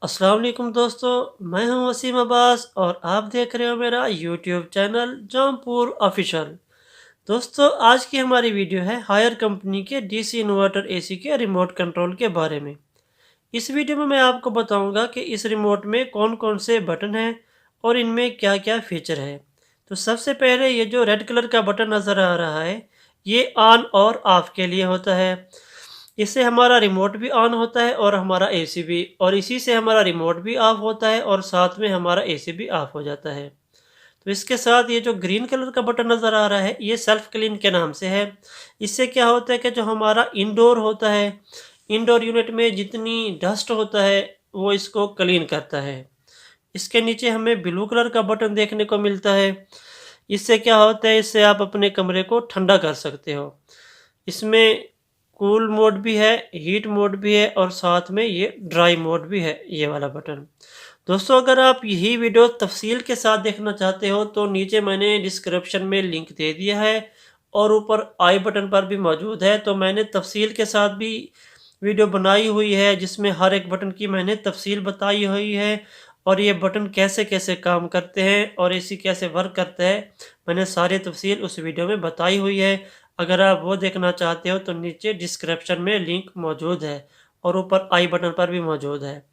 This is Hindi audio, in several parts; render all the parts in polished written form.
अस्सलाम वालेकुम दोस्तों, मैं हूं वसीम अब्बास और आप देख रहे हो मेरा यूट्यूब चैनल जौनपुर ऑफिशियल। दोस्तों, आज की हमारी वीडियो है हायर कंपनी के डीसी इन्वर्टर एसी के रिमोट कंट्रोल के बारे में। इस वीडियो में मैं आपको बताऊंगा कि इस रिमोट में कौन कौन से बटन हैं और इनमें क्या क्या फीचर है। तो सबसे पहले ये जो रेड कलर का बटन नज़र आ रहा है, ये ऑन और ऑफ के लिए होता है। इससे हमारा रिमोट भी ऑन होता है और हमारा एसी भी, और इसी से हमारा रिमोट भी ऑफ होता है और साथ में हमारा एसी भी ऑफ हो जाता है। तो इसके साथ ये जो ग्रीन कलर का बटन नज़र आ रहा है, ये सेल्फ क्लीन के नाम से है। इससे क्या होता है कि जो हमारा इंडोर होता है, इंडोर यूनिट में जितनी डस्ट होता है वो इसको क्लीन करता है। इसके नीचे हमें ब्लू कलर का बटन देखने को मिलता है। इससे क्या होता है, इससे आप अपने कमरे को ठंडा कर सकते हो। इसमें कूल मोड भी है, हीट मोड भी है और साथ में ये ड्राई मोड भी है, ये वाला बटन। दोस्तों, अगर आप यही वीडियो तफसील के साथ देखना चाहते हो तो नीचे मैंने डिस्क्रिप्शन में लिंक दे दिया है और ऊपर आई बटन पर भी मौजूद है। तो मैंने तफसील के साथ भी वीडियो बनाई हुई है जिसमें हर एक बटन की मैंने तफसील बताई हुई है और ये बटन कैसे कैसे काम करते हैं और एसी कैसे वर्क करता है, मैंने सारी तफसील उस वीडियो में बताई हुई है। अगर आप वो देखना चाहते हो तो नीचे डिस्क्रिप्शन में लिंक मौजूद है और ऊपर आई बटन पर भी मौजूद है।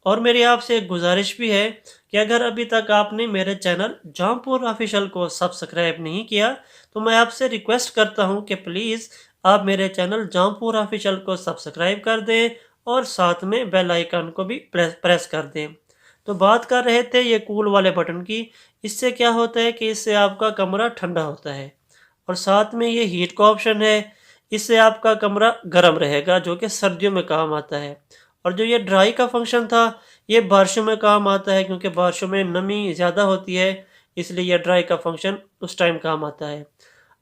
और मेरी आपसे एक गुजारिश भी है कि अगर अभी तक आपने मेरे चैनल जौनपुर ऑफिशियल को सब्सक्राइब नहीं किया तो मैं आपसे रिक्वेस्ट करता हूं कि प्लीज़ आप मेरे चैनल जौनपुर ऑफिशियल को सब्सक्राइब कर दें और साथ में बेल आइकन को भी प्रेस कर दें। तो बात कर रहे थे ये कूल वाले बटन की। इससे क्या होता है कि इससे आपका कमरा ठंडा होता है और साथ में ये हीट का ऑप्शन है। इससे आपका कमरा गर्म रहेगा जो कि सर्दियों में काम आता है। और जो ये ड्राई का फंक्शन था, ये बारिशों में काम आता है क्योंकि बारिशों में नमी ज़्यादा होती है, इसलिए ये ड्राई का फंक्शन उस टाइम काम आता है।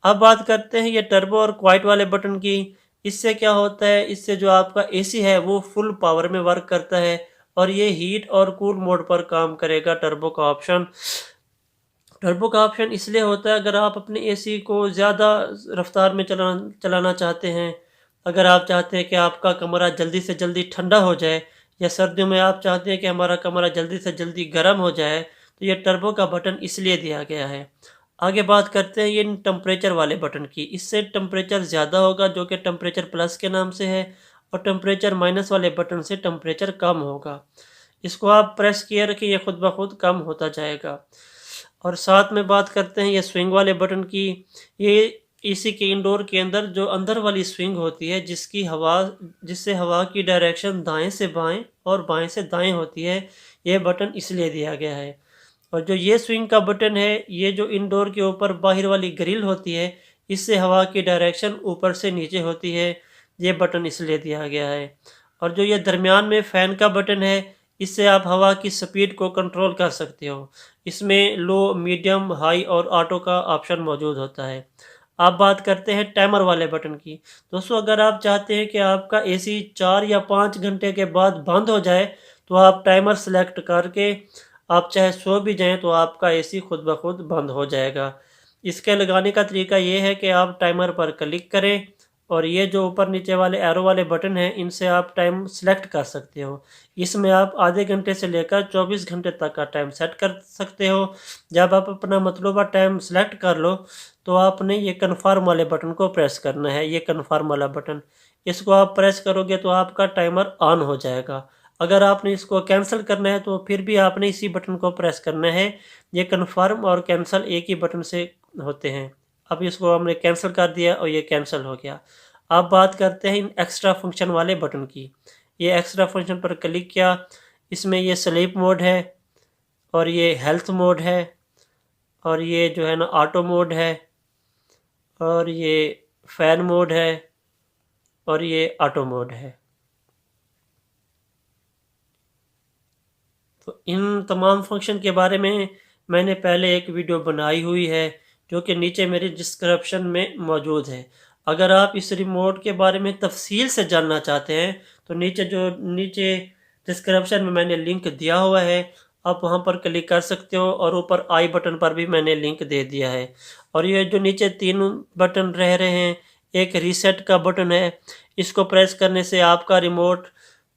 अब बात करते हैं ये टर्बो और क्वाइट वाले बटन की। इससे क्या होता है, इससे जो आपका एसी है वो फुल पावर में वर्क करता है और ये हीट और कूल मोड पर काम करेगा। टर्बो का ऑप्शन इसलिए होता है अगर आप अपने एसी को ज़्यादा रफ्तार में चलाना चाहते हैं। अगर आप चाहते हैं कि आपका कमरा जल्दी से जल्दी ठंडा हो जाए या सर्दियों में आप चाहते हैं कि हमारा कमरा जल्दी से जल्दी गर्म हो जाए, तो ये टर्बो का बटन इसलिए दिया गया है। आगे बात करते हैं ये टेम्परेचर वाले बटन की। इससे टेम्परेचर ज़्यादा होगा जो कि टेम्परेचर प्लस के नाम से है, और टेम्परेचर माइनस वाले बटन से टेम्परेचर कम होगा। इसको आप प्रेस किए रखिए, ये खुद ब खुद कम होता जाएगा। और साथ में बात करते हैं ये स्विंग वाले बटन की। ये एसी के इंडोर के अंदर जो अंदर वाली स्विंग होती है जिससे हवा की डायरेक्शन दाएं से बाएं और बाएं से दाएं होती है, ये बटन इसलिए दिया गया है। और जो ये स्विंग का बटन है, ये जो इंडोर के ऊपर बाहर वाली ग्रिल होती है, इससे हवा की डायरेक्शन ऊपर से नीचे होती है, ये बटन इसलिए दिया गया है। और जो ये दरमियान में फ़ैन का बटन है, इससे आप हवा की स्पीड को कंट्रोल कर सकते हो। इसमें लो, मीडियम, हाई और ऑटो का ऑप्शन मौजूद होता है। आप बात करते हैं टाइमर वाले बटन की। दोस्तों, अगर आप चाहते हैं कि आपका एसी 4 या 5 घंटे के बाद बंद हो जाए तो आप टाइमर सेलेक्ट करके आप चाहे सो भी जाएं तो आपका एसी खुद ब खुद बंद हो जाएगा। इसके लगाने का तरीका ये है कि आप टाइमर पर क्लिक करें और ये जो ऊपर नीचे वाले एरो वाले बटन हैं, इनसे आप टाइम सेलेक्ट कर सकते हो। इसमें आप आधे घंटे से लेकर 24 घंटे तक का टाइम सेट कर सकते हो। जब आप अपना मतलूबा टाइम सेलेक्ट कर लो तो आपने ये कन्फर्म वाले बटन को प्रेस करना है। ये कन्फर्म वाला बटन, इसको आप प्रेस करोगे तो आपका टाइमर ऑन हो जाएगा। अगर आपने इसको कैंसिल करना है तो फिर भी आपने इसी बटन को प्रेस करना है। ये कन्फर्म और कैंसिल एक ही बटन से होते हैं। अब इसको हमने कैंसिल कर दिया और ये कैंसिल हो गया। अब बात करते हैं इन एक्स्ट्रा फंक्शन वाले बटन की। ये एक्स्ट्रा फंक्शन पर क्लिक किया, इसमें ये स्लीप मोड है और ये हेल्थ मोड है और ये जो है ना ऑटो मोड है और ये फैन मोड है और ये ऑटो मोड है। तो इन तमाम फंक्शन के बारे में मैंने पहले एक वीडियो बनाई हुई है जो कि नीचे मेरे डिस्क्रिप्शन में मौजूद है। अगर आप इस रिमोट के बारे में तफसील से जानना चाहते हैं तो नीचे डिस्क्रिप्शन में मैंने लिंक दिया हुआ है, आप वहां पर क्लिक कर सकते हो और ऊपर आई बटन पर भी मैंने लिंक दे दिया है। और ये जो नीचे 3 बटन रह रहे हैं, एक रीसेट का बटन है। इसको प्रेस करने से आपका रिमोट